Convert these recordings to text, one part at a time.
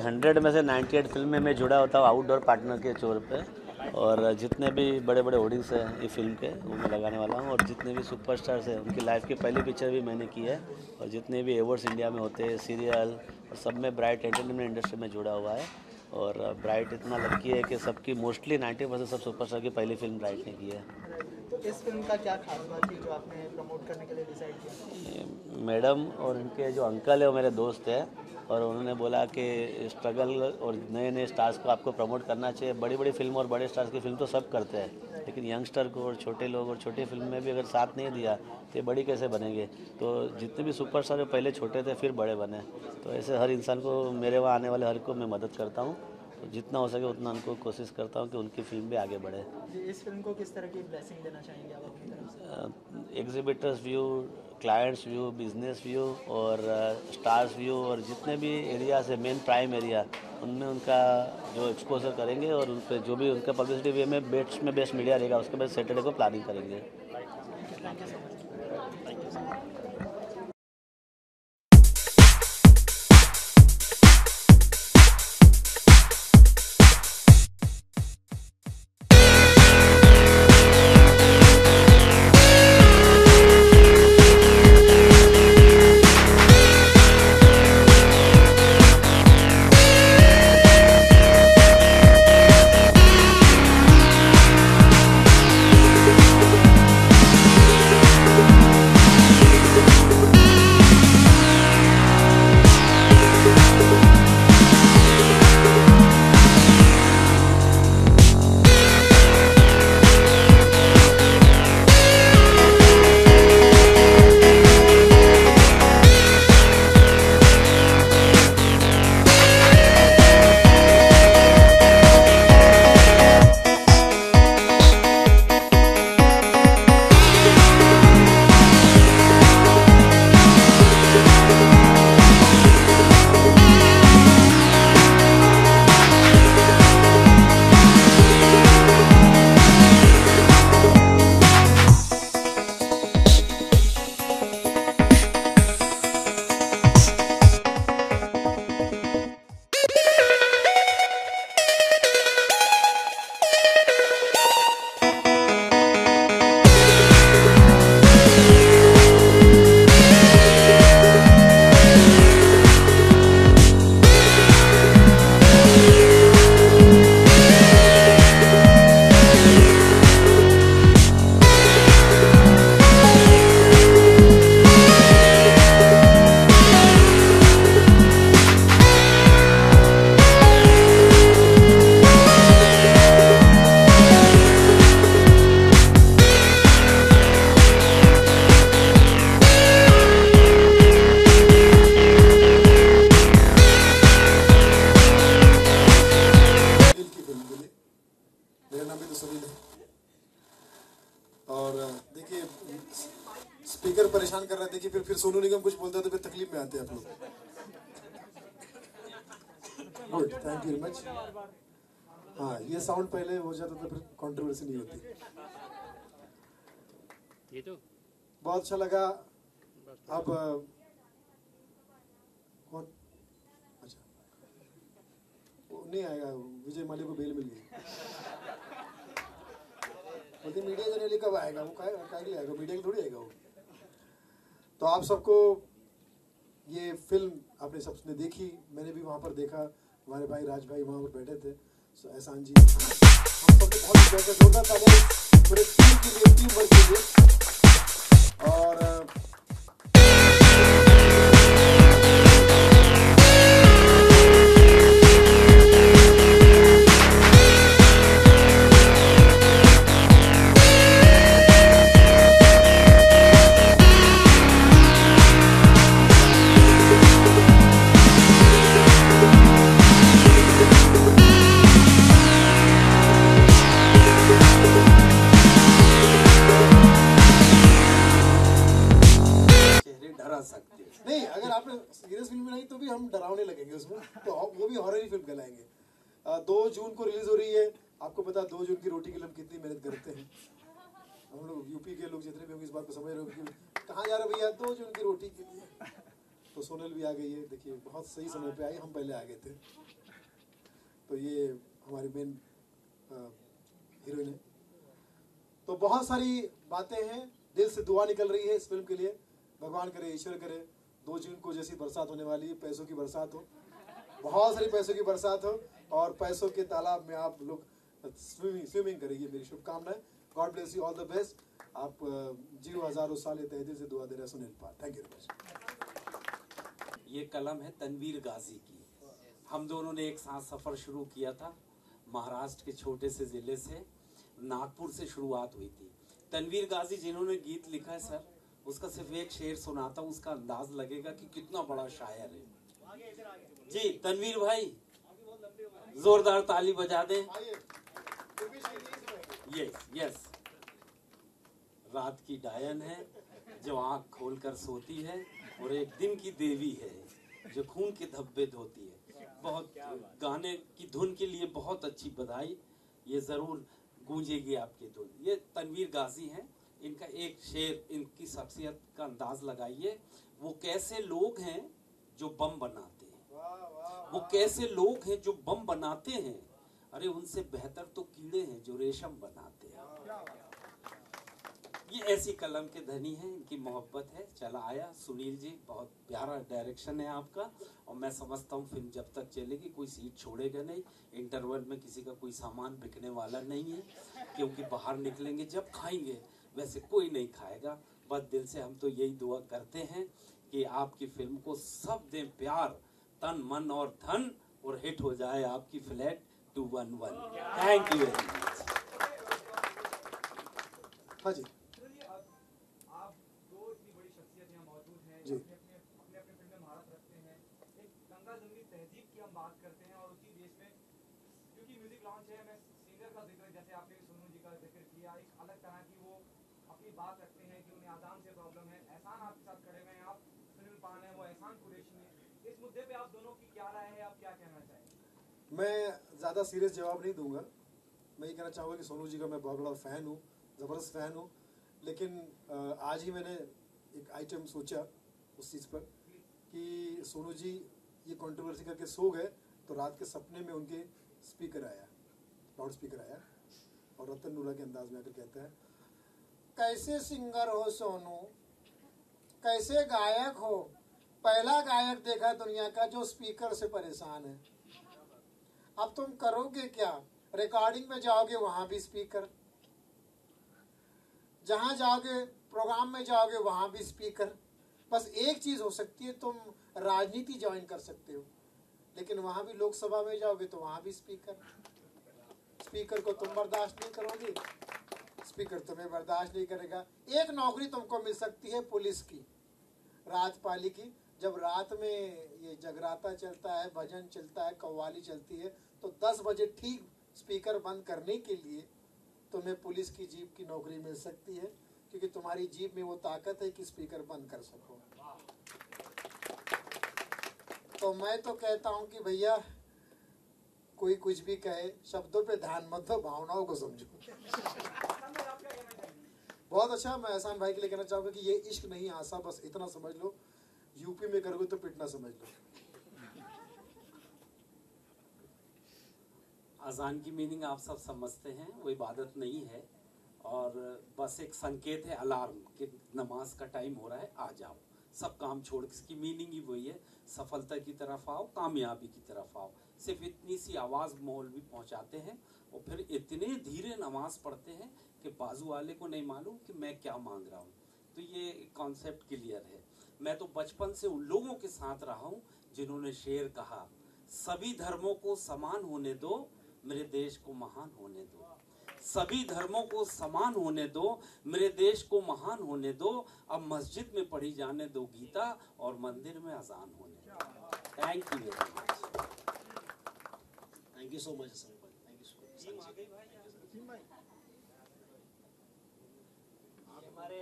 100 में से 98 फिल्म में मैं जुड़ा होता हूँ आउटडोर पार्टनर के तौर पे। और जितने भी बड़े बड़े होर्डिंग्स हैं ये फिल्म के वो मैं लगाने वाला हूँ। और जितने भी सुपरस्टार्स हैं उनकी लाइफ की पहली पिक्चर भी मैंने की है। और जितने भी अवार्ड्स इंडिया में होते हैं, सीरियल और सब में ब्राइट एंटरटेनमेंट इंडस्ट्री में जुड़ा हुआ है। और ब्राइट इतना लड़की है कि सबकी मोस्टली 90% सब सुपरस्टार की पहली फिल्म ब्राइट ने की है। तो इस फिल्म का क्या खास बात थी जो आपने प्रमोट करने के लिए डिसाइड किया? मैडम और इनके जो अंकल है वो मेरे दोस्त हैं। और उन्होंने बोला कि स्ट्रगल और नए नए स्टार्स को आपको प्रमोट करना चाहिए। बड़ी बड़ी फिल्म और बड़े स्टार्स की फिल्म तो सब करते हैं, लेकिन यंगस्टर को और छोटे लोग और छोटी फिल्म में भी अगर साथ नहीं दिया तो ये बड़ी कैसे बनेंगे। तो जितने भी सुपरस्टार है पहले छोटे थे फिर बड़े बने। तो ऐसे हर इंसान को, मेरे वहाँ आने वाले हर को मैं मदद करता हूँ। तो जितना हो सके उतना उनको कोशिश करता हूँ कि उनकी फिल्म भी आगे बढ़े। इस फिल्म को किस तरह की ब्लेसिंग देना चाहेंगे आप अपनी तरफ से? Exhibitors view, clients view, business view और स्टार्स व्यू और जितने भी एरियाज है मेन प्राइम एरिया उनमें उनका जो एक्सपोजर करेंगे और उन पर जो भी उनका पब्लिसिटी वे में बेस्ट मीडिया रहेगा उसके बाद सैटरडे को प्लानिंग करेंगे। Thank you so much. और देखिए स्पीकर परेशान कर रहे थे कि फिर सोनू निगम कुछ बोलता है तो फिर तकलीफ में आते हैं आप लोग। Good, thank you very much. हाँ, ये साउंड पहले हो जाता तो फिर कंट्रोवर्सी नहीं होती। ये तो बहुत अच्छा लगा। अब कौन? अच्छा, वो नहीं आएगा, विजय माली को बेल मिल गई। बोलते मीडिया जनरली कब आएगा, वो काहे लिए आएगा, मीडिया के थोड़ी आएगा वो। तो आप सबको ये फिल्म आपने सबने देखी, मैंने भी वहाँ पर देखा, हमारे भाई राज भाई वहाँ पर बैठे थे, एहसान जी, हम सबने बहुत जोरदार तालियां पूरे टीम के लिए, टीम वर्क के लिए। और नहीं, अगर आपने सीरियस फिल्म बनाई तो भी हम डरावने लगेंगे उसमें, तो वो भी हॉरर ही फिल्म कहलाएंगे। 2 जून को रिलीज हो रही है। आपको पता 2 जून की रोटी के लिए हम कितनी मेहनत करते हैं। हम लोग यूपी के लोग जितने भी होंगे इस बात को समझ रहे हो कि कहाँ जा रहे भैया 2 जून की रोटी के लिए। तो सोनल भी आ गई है, देखिए बहुत सही समय पे आई, हम पहले आ गए थे। तो ये हमारी मेन हीरोइन है। तो बहुत सारी बातें हैं, दिल से दुआ निकल रही है इस फिल्म के लिए। भगवान करे, ईश्वर करे 2 जून को जैसी बरसात होने वाली है, पैसों की बरसात हो, बहुत सारी पैसों की बरसात हो और पैसों के तालाब में आप लोग स्विमिंग करेंगे, मेरी शुभकामनाएं। God bless you, all the best. आप जियो हजारों साल, ये तहे दिल से दुआ दे रहे हैं Sunil Pal. Thank you very much. ये कलम है तनवीर गाजी की। हम दोनों ने एक साथ सफ़र शुरू किया था, महाराष्ट्र के छोटे से ज़िले से, नागपुर से शुरुआत हुई थी। तनवीर गाजी जिन्होंने गीत लिखा है सर, उसका सिर्फ एक शेर सुनाता हूँ, उसका अंदाज लगेगा कि कितना बड़ा शायर है। जी तनवीर भाई, जोरदार ताली बजा दें। Yes yes. रात की डायन है जो आँख खोलकर सोती है और एक दिन की देवी है जो खून के धब्बे धोती है। बहुत गाने की धुन के लिए बहुत अच्छी बधाई, ये जरूर गूंजेगी आपकी धुन। ये तनवीर गाजी हैं, इनका एक शेर, इनकी शख्सियत का अंदाज लगाइए। वो कैसे लोग हैं जो बम बनाते हैं, वो कैसे लोग हैं जो बम बनाते हैं, अरे उनसे बेहतर तो कीड़े हैं जो रेशम बनाते हैं। ये ऐसी कलम के धनी हैं, इनकी मोहब्बत है। चला आया सुनील जी, बहुत प्यारा डायरेक्शन है आपका, और मैं समझता हूँ फिल्म जब तक चलेगी कोई सीट छोड़ेगा नहीं। इंटरवल में किसी का कोई सामान बिकने वाला नहीं है, क्योंकि बाहर निकलेंगे जब खाएंगे, वैसे कोई नहीं खाएगा। बस दिल से हम तो यही दुआ करते हैं कि आपकी फिल्म को सब दें प्यार, तन मन और धन, और हिट हो जाए आपकी flat 211। Thank you very much. हाँ जी आप दो इतनी बड़ी शख्सियत यहाँ मौजूद हैं, जी। अपने फिल्म में महारत रखते हैं। एक गंगा जमुनी तहजीब की हम बात करते हैं, और उसी देश में क्योंकि म्यूजिक लॉन्च है, मैं सिंगर का जिक्र, जैसे आपने सोनू जी का जिक्र किया, एक अलग तरह की वो अपनी बात रखते हैं कि उन्हें आजान से प्रॉब्लम है। एहसान आपके साथ खड़े हुए हैं, आप सुनील पान है, वो एहसान कुरैशी है। इस मुद्दे पे आप दोनों की क्या राय है, आप क्या कहना चाहेंगे? मैं ज़्यादा सीरियस जवाब नहीं दूंगा। मैं ये कहना चाहूँगा कि सोनू जी का मैं बहुत बड़ा फ़ैन हूँ, ज़बरदस्त फ़ैन हूँ। लेकिन आज ही मैंने एक आइटम सोचा उस चीज़ पर कि सोनू जी ये कंट्रोवर्सी करके सो गए, तो रात के सपने में उनके स्पीकर आया, लाउड स्पीकर आया, और रतन नूरा के अंदाज में आकर कहता है, कैसे सिंगर हो सोनू, कैसे गायक हो, पहला गायक देखा दुनिया का जो स्पीकर से परेशान है। अब तुम करोगे क्या, रिकॉर्डिंग में जाओगे वहां भी स्पीकर, जहां जाओगे प्रोग्राम में जाओगे वहां भी स्पीकर। बस एक चीज हो सकती है, तुम राजनीति ज्वाइन कर सकते हो, लेकिन वहां भी लोकसभा में जाओगे तो वहां भी स्पीकर। स्पीकर को तुम बर्दाश्त नहीं करोगे, स्पीकर तुम्हें बर्दाश्त नहीं करेगा। एक नौकरी तुमको मिल सकती है पुलिस की, राजपाली की। जब रात में ये जगराता चलता है, भजन चलता है, कव्वाली चलती है, तो 10 बजे ठीक स्पीकर बंद करने के लिए तुम्हें पुलिस की जीप की नौकरी मिल सकती है, क्योंकि तुम्हारी जीप में वो ताकत है कि स्पीकर बंद कर सको। तो मैं तो कहता हूँ कि भैया कोई कुछ भी कहे, शब्दों पे ध्यान मत दो, भावनाओं को समझो। बहुत अच्छा। मैं एहसान भाई के लिए कहना चाहूँगा कि ये इश्क नहीं आशा, बस इतना समझ लो, यूपी में करोगे तो पिटना समझ लो। अजान की मीनिंग आप सब समझते हैं, वो इबादत नहीं है, और बस एक संकेत है, अलार्म कि नमाज का टाइम हो रहा है, आ जाओ, सब काम छोड़। इसकी मीनिंग ही वही है, सफलता की तरफ आओ, कामयाबी की तरफ आओ। सिर्फ इतनी सी आवाज़ मौलवी पहुंचाते हैं, और फिर इतने धीरे नमाज पढ़ते हैं कि बाजू वाले को नहीं मालूम कि मैं क्या मांग रहा हूँ। तो ये कॉन्सेप्ट क्लियर है। मैं तो बचपन से उन लोगों के साथ रहा हूँ जिन्होंने शेर कहा, सभी धर्मों को समान होने दो, मेरे देश को महान होने दो। सभी धर्मों को समान होने दो, मेरे देश को महान होने दो। अब मस्जिद में पढ़ी जाने दो गीता, और मंदिर में अजान होने दो। Thank you very much. Thank you so much sir, thank you so much. हमारे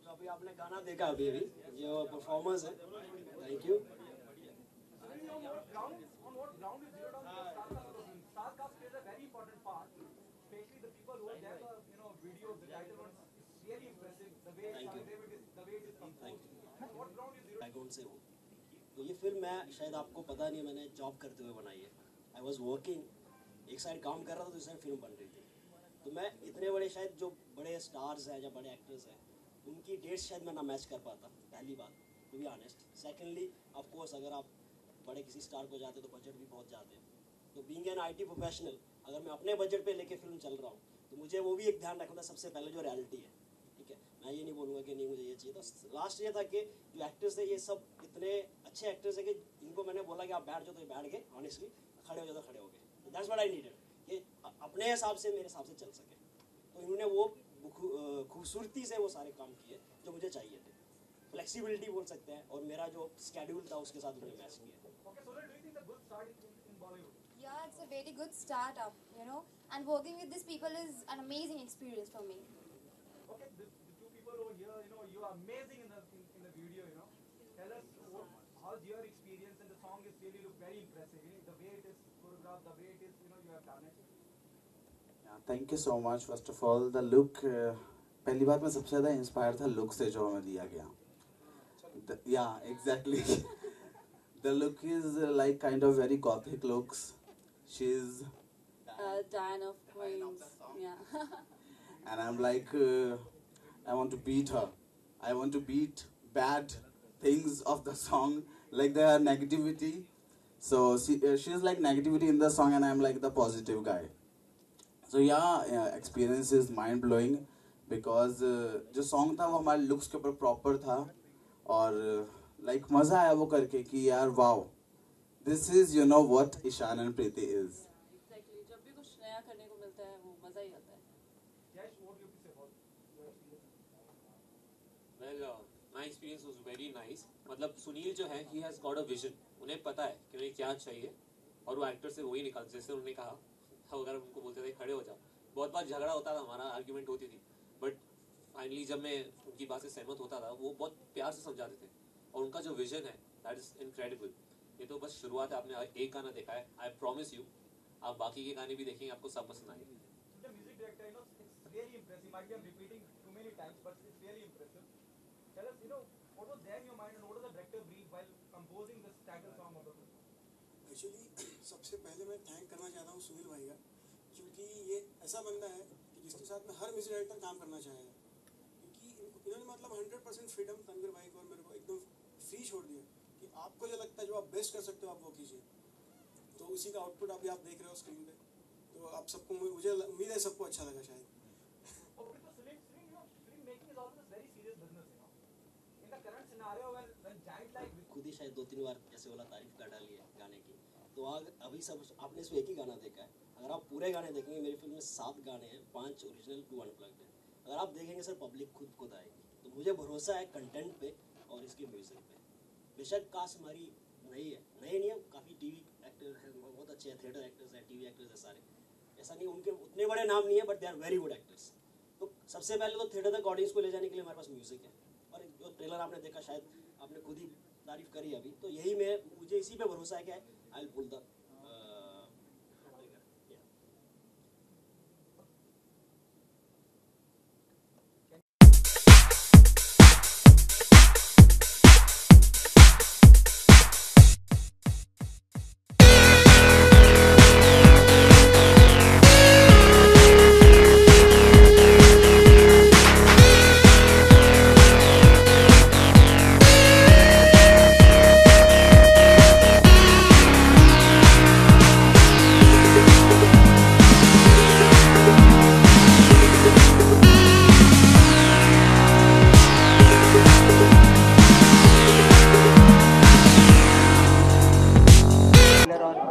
जो अभी आपने गाना देखा, अभी जो परफॉर्मेंस है, थैंक यू। बैकग्राउंड से हो, तो ये फिल्म मैं शायद आपको पता नहीं, मैंने जॉब करते हुए बनाई है। आई वॉज वर्किंग, एक साइड काम कर रहा था, दूसरी साइड फिल्म बन रही थी। तो मैं इतने बड़े शायद जो बड़े स्टार्स हैं या बड़े एक्टर्स हैं उनकी डेट्स शायद मैं ना मैच कर पाता, पहली बात, to be honest. Secondly of course अगर आप बड़े किसी स्टार को जाते तो बजट भी बहुत जाते हैं। तो बीइंग एन IT प्रोफेशनल, अगर मैं अपने बजट पे लेके फिल्म चल रहा हूँ तो मुझे वो भी एक ध्यान रखना था सबसे पहले जो रियलिटी है, ठीक है। मैं ये नहीं बोलूँगा कि नहीं मुझे ये चाहिए। तो लास्ट ये था कि जो एक्टर्स थे ये सब इतने अच्छे एक्टर्स हैं कि इनको मैंने बोला कि आप बैठ जाओ तो ये बैठ गए, ऑनेस्टली खड़े हो जाओ तो खड़े हो गए। दैट्स व्हाट आई नीडेड, कि अपने हिसाब से मेरे हिसाब से चल सके। तो इन्होंने वो खूबसूरती से वो सारे काम किए जो मुझे चाहिए थे। फ्लेक्सिबिलिटी बोल सकते हैं, और मेरा जो स्केड्यूल था उसके साथ उन्होंने मैच किया। Okay, so do you think a good start in Bollywood? Yeah, it's a very good startup, you know, and working with these people is an amazing experience for me. Okay, the two people over here, you know, you are amazing in the video, you know. Tell us how's your experience, and the song is really look very impressive. You know, the way it is choreographed, the way it is, you know, you have done it. Yeah, thank you so much. First of all, the look. पहली बात मैं सबसे ज़्यादा inspire था look से जो हमें दिया गया। Yeah, exactly. The look is like kind of very gothic looks. She's Diana of Queens. Yeah. and I'm like, I want to beat her. I want to beat bad things of the song, like the negativity. So she's like negativity in the song, and I'm like the positive guy. So yeah, experience is mind blowing because जो song था वो हमारे looks के ऊपर proper था, और like मज़ा आया वो करके कि यार wow, this is you know what Ishan and Preeti is. Exactly. जब भी कुछ नया करने को मिलता है वो मज़ा ही आता है। Yash, what do you say about your experience? Well, my experience was very nice. मतलब सुनील जो है he has got a vision. उन्हें पता है कि उन्हें क्या चाहिए, और वो एक्टर से वही निकाल, जैसे उन्होंने कहा अगर उनको बोलते थे खड़े हो जाओ, बहुत बार झगड़ा होता था, हमारा आर्ग्यूमेंट होती थी, बट फाइनली जब मैं उनकी बात से सहमत होता था वो बहुत प्यार से समझाते थे, और उनका जो विजन है दैट इज इनक्रेडिबल। ये तो बस शुरुआत है, आपने एक गाना देखा है, आई प्रॉमिस यू आप बाकी के गाने भी देखेंगे, आपको सब पसंद आएंगे। The music director, you know, it's really impressive. Might be I'm repeating too many times, but it's really impressive. Tell us, you know, what was there in your mind, and what was the director brief while composing this title song of the film? Actually सबसे पहले मैं thank करना चाहता हूँ सुनील भाई का, क्योंकि ये ऐसा बंदा है कि जिसके साथ में हर म्यूजिक डायरेक्टर काम करना चाहेगा, क्योंकि इन्होंने मतलब 100% फ्रीडम तनवीर भाई को और मेरे को एकदम फ्री छोड़ दिया कि आपको जो लगता है जो आप बेस्ट कर सकते हो आप वो कीजिए। तो उसी का आउटपुट अभी आप देख रहे हो स्क्रीन पे, तो आप सबको, मुझे उम्मीद है सबको अच्छा लगा शायद। Okay, so film, you know, film making is also a very serious business, you know. In the current scenario, when giant like खुद ही शायद 2-3 बार जैसे वाला तारीफ कर डाली है गाने की। तो अभी सब आपने सिर्फ एक ही गाना देखा है, अगर आप पूरे गाने देखेंगे मेरी फिल्म में 7 गाने हैं, 5 ओरिजिनल 2 अनप्लग्ड है। अगर आप देखेंगे सर पब्लिक खुद आएगी। तो मुझे भरोसा है कंटेंट पे और इसके म्यूजिक पे। बेशक कास्ट हमारी नई है, काफ़ी टीवी एक्टर हैं, बहुत अच्छे हैं, थिएटर एक्टर्स हैं, टीवी एक्टर्स हैं सारे, ऐसा नहीं उनके उतने बड़े नाम नहीं है, but they are very good actors. तो सबसे पहले तो थिएटर तक ऑडियंस को ले जाने के लिए हमारे पास म्यूजिक है, और जो ट्रेलर आपने देखा शायद आपने खुद ही तारीफ करी अभी, तो यही मुझे इसी पे भरोसा है कि आई विल पुल द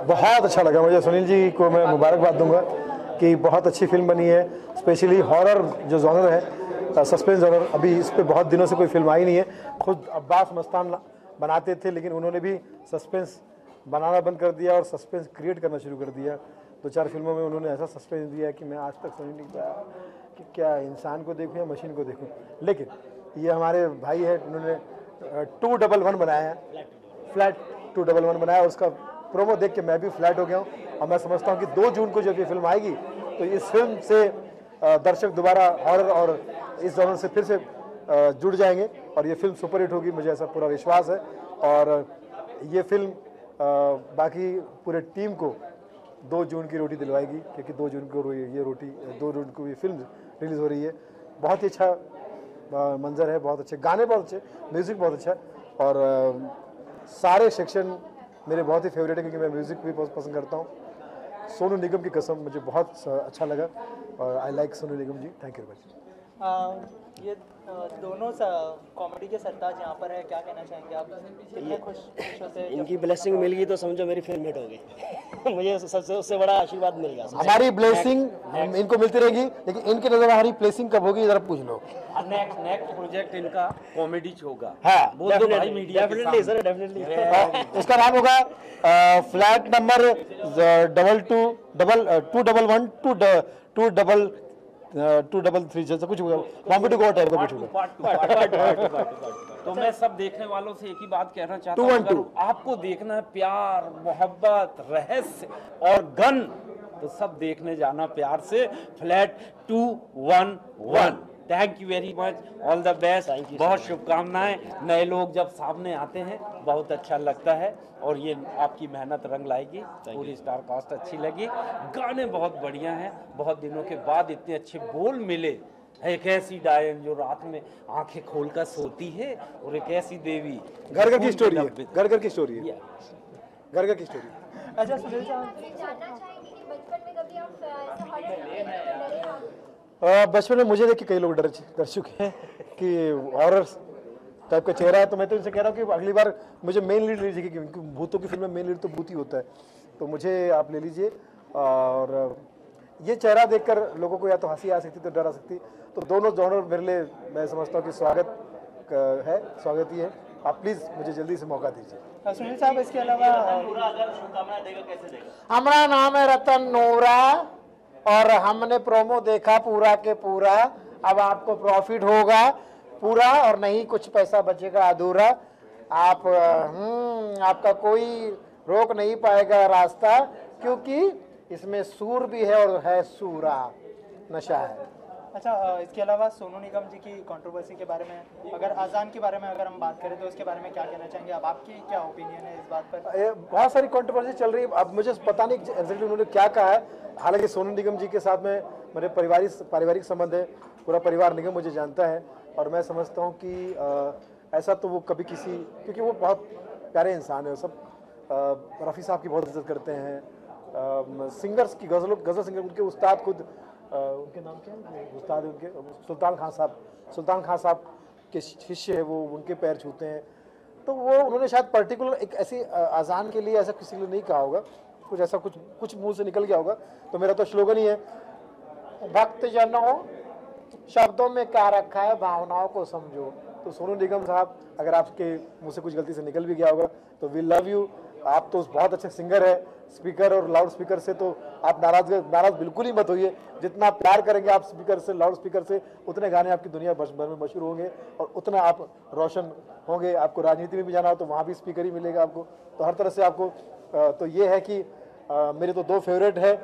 बहुत अच्छा लगा मुझे। सुनील जी को मैं मुबारकबाद दूंगा कि बहुत अच्छी फिल्म बनी है, स्पेशली हॉरर जो जॉनर है, सस्पेंस जॉनर, अभी इस पर बहुत दिनों से कोई फिल्म आई नहीं है। खुद अब्बास मस्तान बनाते थे, लेकिन उन्होंने भी सस्पेंस बनाना बंद कर दिया और सस्पेंस क्रिएट करना शुरू कर दिया। 2-4 फिल्मों में उन्होंने ऐसा सस्पेंस दिया कि मैं आज तक समझ नहीं पाया कि क्या इंसान को देखूं या मशीन को देखूं। लेकिन ये हमारे भाई है, उन्होंने 211 बनाया है, फ्लैट 211 बनाया। उसका प्रोमो देख के मैं भी फ्लैट हो गया हूँ, और मैं समझता हूँ कि 2 जून को जब ये फिल्म आएगी तो इस फिल्म से दर्शक दोबारा हॉरर और इस जॉनर से फिर से जुड़ जाएंगे, और ये फिल्म सुपरहिट होगी, मुझे ऐसा पूरा विश्वास है। और ये फिल्म बाकी पूरे टीम को 2 जून की रोटी दिलवाएगी, क्योंकि 2 जून को ये रोटी 2 जून को ये फिल्म रिलीज़ हो रही है। बहुत ही अच्छा मंजर है, बहुत अच्छे गाने, बहुत अच्छे म्यूज़िक, बहुत अच्छा, और सारे सेक्शन मेरे बहुत ही फेवरेट है, क्योंकि मैं म्यूज़िक भी बहुत पसंद करता हूँ। सोनू निगम की कसम मुझे बहुत अच्छा लगा, और I like Sonu Nigam ji, thank you very much. ये दोनों कॉमेडी के सरताज यहाँ पर है, क्या कहना चाहेंगे आप? कितने खुश होते हैं? इनकी ब्लेसिंग मिल गई तो समझो मेरी फिल्म हिट हो गई। मुझे सबसे उससे बड़ा आशीर्वाद मिल गया। हमारी ब्लेसिंग इनको मिलती रहेगी, लेकिन इनके नजर हमारी ब्लेसिंग कब होगी जरा पूछ लो। नेक्स्ट प्रोजेक्ट इनका कॉमेडी होगा। हाँ, बोल दो भाई मीडिया के सामने। Sir definitely. उसका नाम होगा फ्लैट नंबर 223 जैसा कुछ होगा, कॉमेडी को टाइप का कुछ होगा। तो मैं सब देखने वालों से एक ही बात कहना चाहता हूँ, 212 अगर आपको देखना है प्यार, मोहब्बत, रहस्य और गन, तो सब देखने जाना प्यार से flat 211। Thank you very much, all the best, बहुत शुभकामनाएं। नए लोग जब सामने आते हैं बहुत अच्छा लगता है, और ये आपकी मेहनत रंग लाएगी। पूरी स्टार कास्ट अच्छी लगी, गाने बहुत बढ़िया हैं, बहुत दिनों के बाद इतने अच्छे बोल मिले। एक ऐसी डायन जो रात में आंखें खोलकर सोती है, और एक ऐसी देवी घर घर की स्टोरी है, घर घर की स्टोरी है, घर घर की स्टोरी है। अच्छा सुनील साहब, जानना चाहेंगे कि बचपन में कभी आप ऐसा हॉरर डरे हो? बचपन में मुझे देख के कई लोग डर चुके हैं कि हॉरर टाइप का चेहरा है, तो मैं तो इनसे कह रहा हूँ कि अगली बार मुझे मेन लीड ले लीजिए, क्योंकि भूतों की फिल्म में मेन लीड तो भूत ही होता है, तो मुझे आप ले लीजिए। और ये चेहरा देखकर लोगों को या तो हंसी आ सकती तो डर आ सकती, तो दोनों जॉनर मेरे लिए मैं समझता हूँ कि स्वागत ही है। आप प्लीज़ मुझे जल्दी से मौका दीजिए। सुनील साहब, इसके अलावा हमारा नाम है रतन नोरा, और हमने प्रोमो देखा पूरा के पूरा। अब आपको प्रॉफिट होगा पूरा, और नहीं कुछ पैसा बचेगा अधूरा। आपका कोई रोक नहीं पाएगा रास्ता, क्योंकि इसमें सूर भी है और है सूरा, नशा है। अच्छा, इसके अलावा सोनू निगम जी की कंट्रोवर्सी के बारे में, अगर अजान के बारे में अगर हम बात करें तो उसके बारे में क्या कहना चाहेंगे अब? आपकी क्या ओपिनियन है इस बात पर? बहुत सारी कंट्रोवर्सी चल रही है, अब मुझे पता नहीं एग्जैक्टली उन्होंने क्या कहा है। हालांकि सोनू निगम जी के साथ में मेरे पारिवारिक संबंध है, पूरा परिवार निगम मुझे जानता है, और मैं समझता हूँ कि ऐसा तो वो कभी किसी, क्योंकि वो बहुत प्यारे इंसान है, सब रफ़ी साहब की बहुत इज्जत करते हैं, सिंगर्स की गज़ल सिंगर उनके उस्ताद खुद, उनके नाम क्या है उस्ताद है उनके, सुल्तान खान साहब के शिष्य है वो, उनके पैर छूते हैं। तो वो उन्होंने शायद पर्टिकुलर एक ऐसी अजान के लिए ऐसा किसी ने नहीं कहा होगा, कुछ ऐसा कुछ मुंह से निकल गया होगा। तो मेरा तो स्लोगन ही है, भक्त जनों शब्दों में क्या रखा है, भावनाओं को समझो। तो सोनू निगम साहब, अगर आपके मुंह से कुछ गलती से निकल भी गया होगा तो वी लव यू। आप तो बहुत अच्छे सिंगर है, स्पीकर और लाउड स्पीकर से तो आप नाराज बिल्कुल ही मत होइए। जितना प्यार करेंगे आप स्पीकर से, लाउड स्पीकर से, उतने गाने आपकी दुनिया भर में मशहूर होंगे, और उतना आप रोशन होंगे। आपको राजनीति में भी जाना हो तो वहाँ भी स्पीकर ही मिलेगा आपको, तो हर तरह से आपको। तो ये है कि मेरे तो 2 फेवरेट है,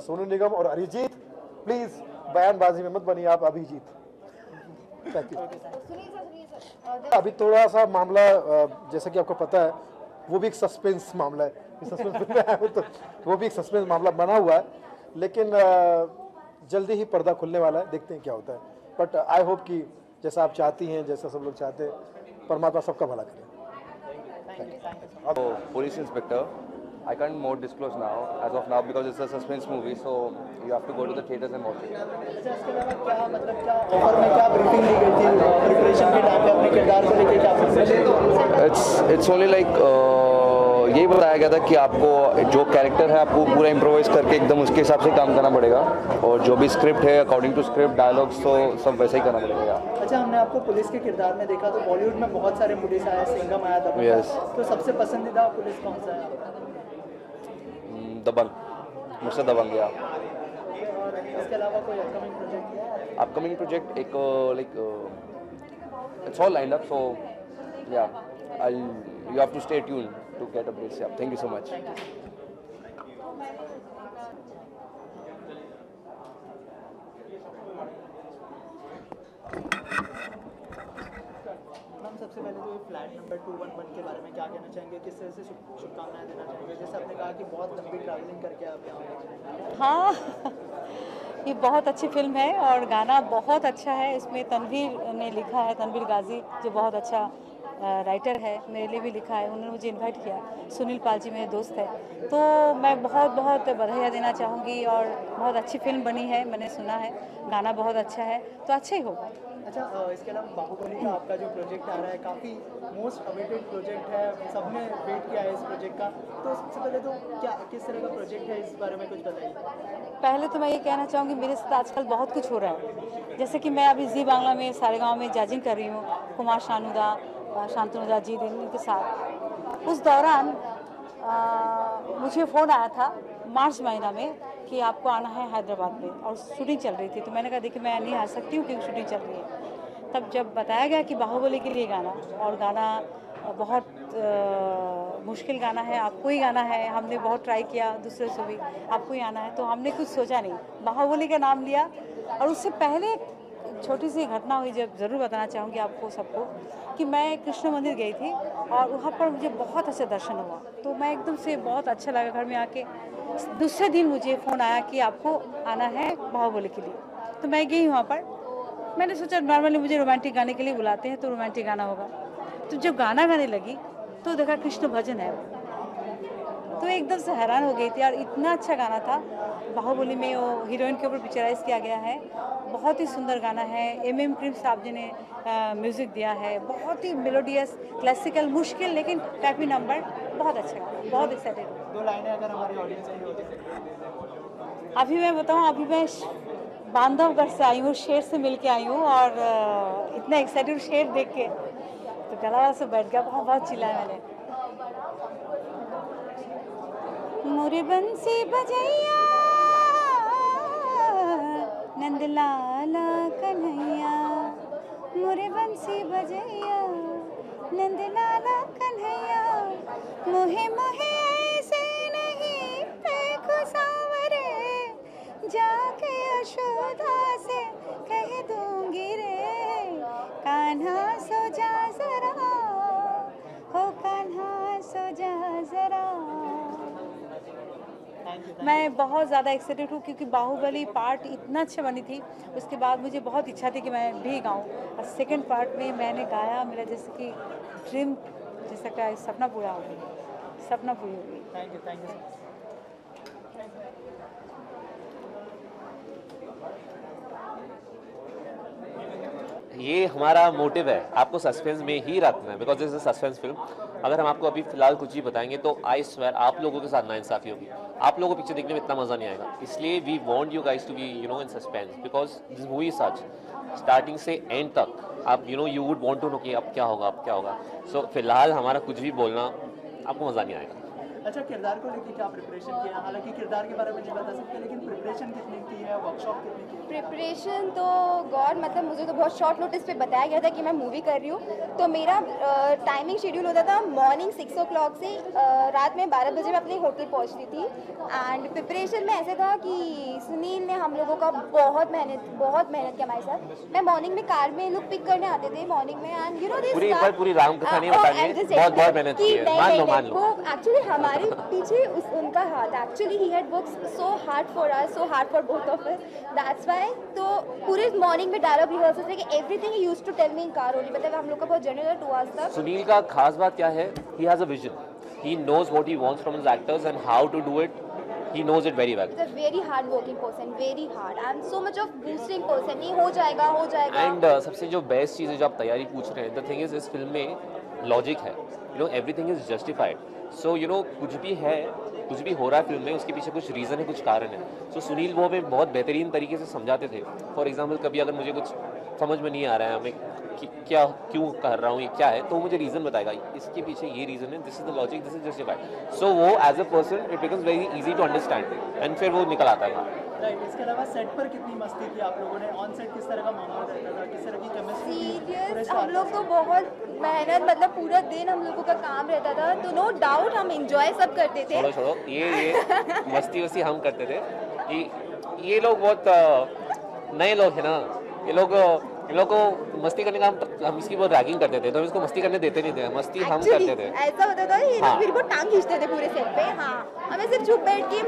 सोनू निगम और अरिजीत। प्लीज़ बयानबाजी में मत बनिए आप, अभिजीत। Thank you. अभी थोड़ा सा मामला, जैसा कि आपको पता है, वो भी एक सस्पेंस मामला है, तो वो भी एक सस्पेंस मामला बना हुआ है, लेकिन जल्दी ही पर्दा खुलने वाला है, देखते हैं क्या होता है। बट आई होप कि जैसा आप चाहती हैं, जैसा सब लोग चाहते हैं, परमात्मा सबका भला करे। Police inspector, I can't more disclose now, as of now, because it's a suspense movie, so you have to go to the theaters and watch it. अच्छा, इसके अलावा क्या मतलब क्या ऑफर में क्या ब्रीफिंग दी गई थी प्रिपरेशन के टाइम पे अपने किरदार को लेके, क्या It's only like यही बताया गया था कि आपको जो कैरेक्टर है आपको पूरा इम्प्रोवाइज करके एकदम उसके हिसाब से काम करना पड़ेगा, और जो भी स्क्रिप्ट है अकॉर्डिंग टू स्क्रिप्ट डायलॉग्स तो सब वैसे ही करना पड़ेगा। अच्छा, हमने आपको पुलिस के किरदार में देखा, तो बॉलीवुड में बहुत सारे पुलिस आए, सिंघम आया था। Yes. तो सबसे पसंदीदा पुलिस कौन सा है? दबंग, मुझसे दबंग गया। और इसके अलावा कोई अपकमिंग प्रोजेक्ट? अपकमिंग प्रोजेक्ट एक it's all lined up, so yeah, you have to stay tuned to get updates. Yeah, thank you so much. हम सबसे पहले तो फ्लैट नंबर 211 के बारे में क्या कहना चाहेंगे, किस तरह से शुभकामनाएं देना चाहेंगे? जैसे आपने कहा कि बहुत लंबी ट्रैवलिंग करके आप यहाँ पहुँचे। हाँ ये बहुत अच्छी फिल्म है और गाना बहुत अच्छा है। इसमें तनवीर ने लिखा है, तनवीर गाजी जो बहुत अच्छा राइटर है, मेरे लिए भी लिखा है। उन्होंने मुझे इनवाइट किया। सुनील पाल जी मेरे दोस्त है, तो मैं बहुत बहुत बधाई देना चाहूँगी। और बहुत अच्छी फिल्म बनी है, मैंने सुना है, गाना बहुत अच्छा है, तो अच्छा ही होगा। अच्छा, इसके अलावा बाहुबली का आपका जो प्रोजेक्ट आ रहा है काफ़ी मोस्ट अवेटेड प्रोजेक्ट है, सबने वेट किया है इस प्रोजेक्ट का, तो सबसे पहले तो क्या किस तरह का प्रोजेक्ट है, इस बारे में कुछ बताइए। पहले तो मैं ये कहना चाहूँगी मेरे साथ आजकल बहुत कुछ हो रहा है। जैसे कि मैं अभी जी बांग्ला में सारेगांव में जजिंग कर रही हूँ कुमार शांतनुदा जी के साथ। उस दौरान मुझे फ़ोन आया था मार्च महीना में कि आपको आना है हैदराबाद में, और शूटिंग चल रही थी। तो मैंने कहा देखिए मैं नहीं आ सकती हूँ क्योंकि शूटिंग चल रही है। तब जब बताया गया कि बाहुबली के लिए गाना, और गाना बहुत मुश्किल गाना है, आपको ही गाना है, हमने बहुत ट्राई किया दूसरे से भी, आपको ही आना है, तो हमने कुछ सोचा नहीं, बाहुबली का नाम लिया। और उससे पहले छोटी सी घटना हुई, जब ज़रूर बताना चाहूँगी आपको सबको, कि मैं कृष्ण मंदिर गई थी और वहाँ पर मुझे बहुत अच्छा दर्शन हुआ। तो मैं एकदम से बहुत अच्छा लगा घर में आके। दूसरे दिन मुझे फ़ोन आया कि आपको आना है बाहुबली के लिए। तो मैं गई वहाँ पर। मैंने सोचा नॉर्मली मुझे रोमांटिक गाने के लिए बुलाते हैं तो रोमांटिक गाना होगा। तो जब गाना गाने लगी तो देखा कृष्ण भजन है, तो एकदम से हैरान हो गई थी। और इतना अच्छा गाना था। बाहुबली में वो हीरोइन के ऊपर पिक्चराइज किया गया है, बहुत ही सुंदर गाना है। एम क्रिम साहब जी ने म्यूज़िक दिया है, बहुत ही मेलोडियस, क्लासिकल, मुश्किल लेकिन हैप्पी नंबर, बहुत अच्छा गाना, बहुत एक्साइटेड हूँ। 2 लाइनें अगर हमारी ऑडियंस के लिए होती। अभी मैं बताऊँ, अभी मैं बांधवगढ़ से आई हूँ, शेर से मिल के आई हूँ, और इतना एक्साइटेड शेर देख के तो गला से बैठ गया, बहुत चिल्लाया मैंने। मोरे बंसी बजैया नंदलाला कन्हैया, मोरे बंसी बजैया नंदलाला कन्हैया, मोहे मोहे ऐसे नहीं देखो सांवरे, जाके यशोदा से कह दूंगी रे, कान्हा सो जा जरा, हो कान्हा सो जा जरा। मैं बहुत ज़्यादा एक्साइटेड हूँ क्योंकि बाहुबली पार्ट इतना अच्छा बनी थी। उसके बाद मुझे बहुत इच्छा थी कि मैं भी गाऊँ, और सेकंड पार्ट में मैंने गाया। मेरा जैसे कि ड्रीम, जैसा कि सपना पूरा हो गया, सपना पूरी हो गई। Thank you. ये हमारा मोटिव है, आपको सस्पेंस में ही रखना है, because this is suspense film. अगर हम आपको अभी फिलहाल कुछ ही बताएंगे तो आई स्वेयर आप लोगों के साथ नाइंसाफी होगी, आप लोगों को पिक्चर देखने में इतना मज़ा नहीं आएगा। इसलिए we want you guys to be in suspense, because this movie such starting से एंड तक आप you would want to know कि अब क्या होगा। सो फिलहाल हमारा कुछ भी बोलना आपको मज़ा नहीं आएगा। अच्छा, किरदार को लेकर क्या प्रिपरेशन किया? हालांकि किरदार के बारे में नहीं बता सकते, लेकिन प्रिपरेशन कितनी की है, वर्कशॉप कितनी की है? प्रिपरेशन तो गॉड, मतलब मुझे तो बहुत शॉर्ट नोटिस पे बताया गया था कि मैं मूवी कर रही हूँ। तो मेरा टाइमिंग शेड्यूल होता था मॉर्निंग 6 o'clock से रात में 12 बजे मैं अपने होटल पहुँचती थी। एंड प्रिपरेशन में ऐसे था कि सुनील ने हम लोगों का बहुत मेहनत किया हमारे साथ। मैं मॉर्निंग में कार में लोग पिक करने आते थे मॉर्निंग में, एंड यू नो पूरी राम कथा नहीं बतानी, बहुत मेहनत की है, मान लो। एक्चुअली हमारे पीछे उनका हाथ, actually he had worked so hard for us, so hard for both of us, that's why. तो पूरे मॉर्निंग में डायलॉग रिहर्सल थे कि everything he used to tell me in car only, मतलब हम लोग का बहुत जनरल 2 hours तक। सुनील का खास बात क्या है, he has a vision, he knows what he wants from his actors and how to do it, he knows it very well. He's a very hard working person, very hard, and so much of boosting person. नहीं हो जाएगा and सबसे जो best चीज़ है जो आप तैयारी पूछ रहे हैं, the thing is इस फिल्म में लॉजिक है, everything is justified. So कुछ भी है, कुछ भी हो रहा है फिल्म में, उसके पीछे कुछ रीज़न है, कुछ कारण है। So सुनील वो हमें बहुत बेहतरीन तरीके से समझाते थे। फॉर एग्जाम्पल कभी अगर मुझे कुछ समझ में नहीं आ रहा है, हमें क्या क्यों कर रहा हूँ, ये क्या है, तो मुझे रीज़न बताएगा, इसके पीछे ये रीज़न है, this is the logic, this is justified. So वो as a person it becomes very easy to understand, and फिर वो निकल आता है। राइट, इसके अलावा सेट पर कितनी मस्ती थी आप लोगों ने? ऑन सेट किस तरह का माहौल रहता था, किस तरह की केमिस्ट्री? सीरियस, हम लोग को बहुत मेहनत, मतलब पूरा दिन हम लोगों का काम रहता था, तो नो डाउट हम एंजॉय सब करते थे। छोड़ो ये मस्ती वस्ती हम करते थे। ये लोग बहुत नए लोग हैं ना, ये लोग इन लोग को मस्ती करने का हम इसकी बहुत रैगिंग करते थे, तो हम इसको मस्ती करने देते नहीं थे, मस्ती हम करते थे। ऐसा होता था ये हाँ। मेरे को टांग खींचते थे पूरे सेट पे। हाँ, हमें सिर्फ चुप बैठ के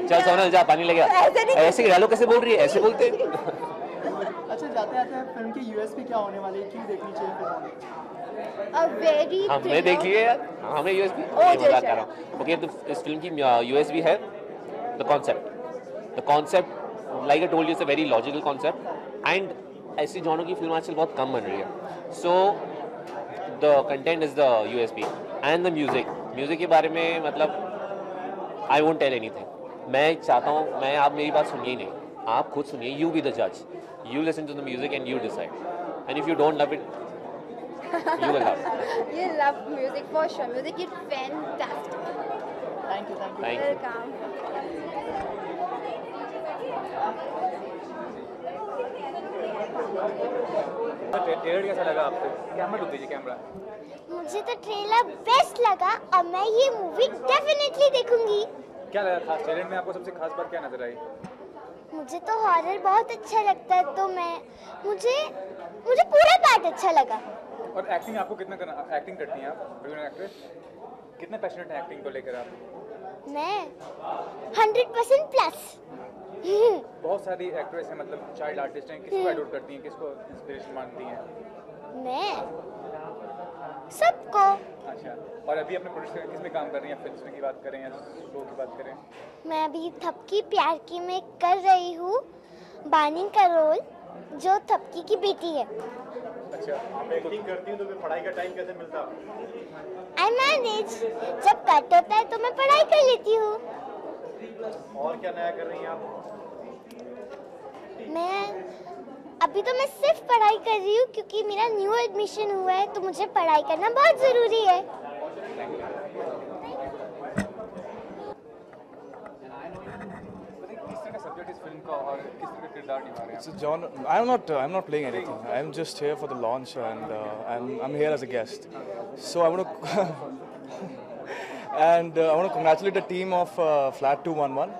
चल सोनल जा पानी ले गया, ऐसे नहीं ऐसे डायलॉग कैसे बोल रही है, ऐसे बोलते। अच्छा, जाते जाते फिल्म की यूएसपी क्या होने वाली है, क्यों देखनी चाहिए फिल्म? अ वेरी हमने देख लिए यार, हमें यूएसबी मजाक कर रहा हूँ। ओके, तो इस फिल्म की यूएसबी है the concept like I told you, it's a very logical concept and ऐसी जॉनर की फिल्म आजकल बहुत कम बन रही है। So the content is the USB and the music के बारे में मतलब आई वोंट टेल एनीथिंग। मैं चाहता हूँ, मैं आप मेरी बात सुनिए ही नहीं, आप खुद सुनिए, यू बी द जज, you listen to the music and you decide and if you don't love it you will love. You love music for sure. Music is fantastic. Thank you. Thank you. Welcome. Trailer कैसा लगा आपको? Camera look दीजिए, camera. मुझे तो trailer best लगा और मैं ये मूवी डेफिनेटली देखूंगी। क्या लगा खास ट्रेलर में आपको? सबसे खास बात क्या नजर आई? मुझे तो हॉरर बहुत अच्छा लगता है, तो मुझे पूरा पार्ट अच्छा लगा। और एक्टिंग आपको कितना एक्टिंग करती हैं आप, एक्ट्रेस? कितने पैशनेट हैं एक्टिंग को लेकर आप? मैं 100% प्लस। बहुत सारी एक्ट्रेस हैं, मतलब चाइल्ड आर्टिस्ट हैं, किसको एडोर करती हैं, किसको इंस्पिरेशन मानती हैं? मैं सबको। अच्छा, और अभी अपने प्रोड्यूसर किस में काम कर रही हैं? फिल्म की बात करें या शो की बात करें? मैं अभी थपकी प्यार की में कर रही हूँ बानी का रोल, जो थपकी की बेटी है। अच्छा, आप एक्टिंग करती हूँ तो फिर पढ़ाई का टाइम कैसे मिलता है? आई मैनेज, जब कट होता है तो मैं पढ़ाई कर लेती हूँ। और क्या नया कर रही हैं आप? अभी तो मैं सिर्फ पढ़ाई कर रही हूँ, क्योंकि मेरा न्यू एडमिशन हुआ है, तो मुझे पढ़ाई करना बहुत ज़रूरी है। So John, I'm not playing anything. I'm just here for the launch, and I'm here as a guest. So I want to and I want to congratulate the team of Flat 211,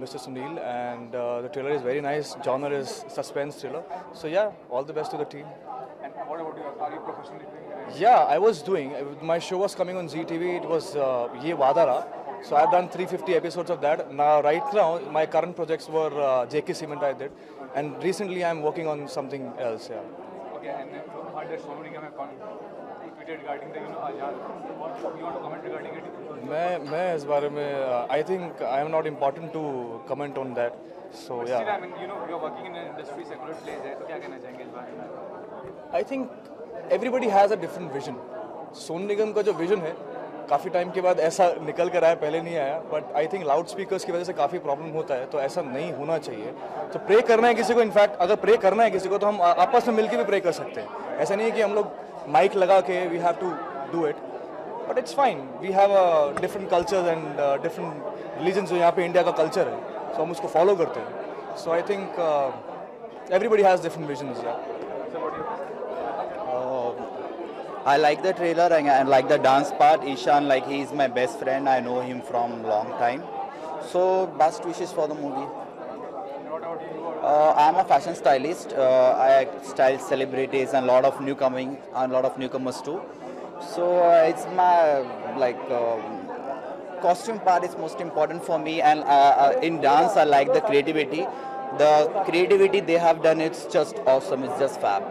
Mr. Sunil, and the trailer is very nice. Genre is suspense thriller. So yeah, all the best to the team. And what about you? Are you professionally doing? Yeah, I was doing. My show was coming on ZTV. It was Ye Wadara. So I've done 350 episodes of that. Now, right now, my current projects were JK Cement I did, and recently I'm working on something else. Yeah. Okay, and then heard that Sonu Nigam have tweeted regarding the Azad. What you want to comment regarding it? मैं इस बारे में I think I am not important to comment on that. So But yeah. still, I mean, you're working in an industry, secular place है, तो क्या कहना चाहेंगे इस बारे में? I think everybody has a different vision. Sonu Nigam का जो विजन है काफ़ी टाइम के बाद ऐसा निकल कर आया, पहले नहीं आया, but I think loud speakers की वजह से काफ़ी प्रॉब्लम होता है, तो ऐसा नहीं होना चाहिए। तो प्रे करना है किसी को, इनफैक्ट अगर प्रे करना है किसी को तो हम आपस में मिलकर भी प्रे कर सकते हैं। ऐसा नहीं है कि हम लोग माइक लगा के we have to do it, but it's fine. We have different cultures and different religions, जो यहाँ पे इंडिया का कल्चर है, सो हम उसको फॉलो करते हैं। So I think everybody has different visions. I like the trailer and I like the dance part. Ishan, like, he is my best friend. I know him from long time. So best wishes for the movie. I'm a fashion stylist. I style celebrities and a lot of newcomers too. So it's my costume part is most important for me, and in dance I like the creativity. The creativity they have done, it's just awesome. It's just fab.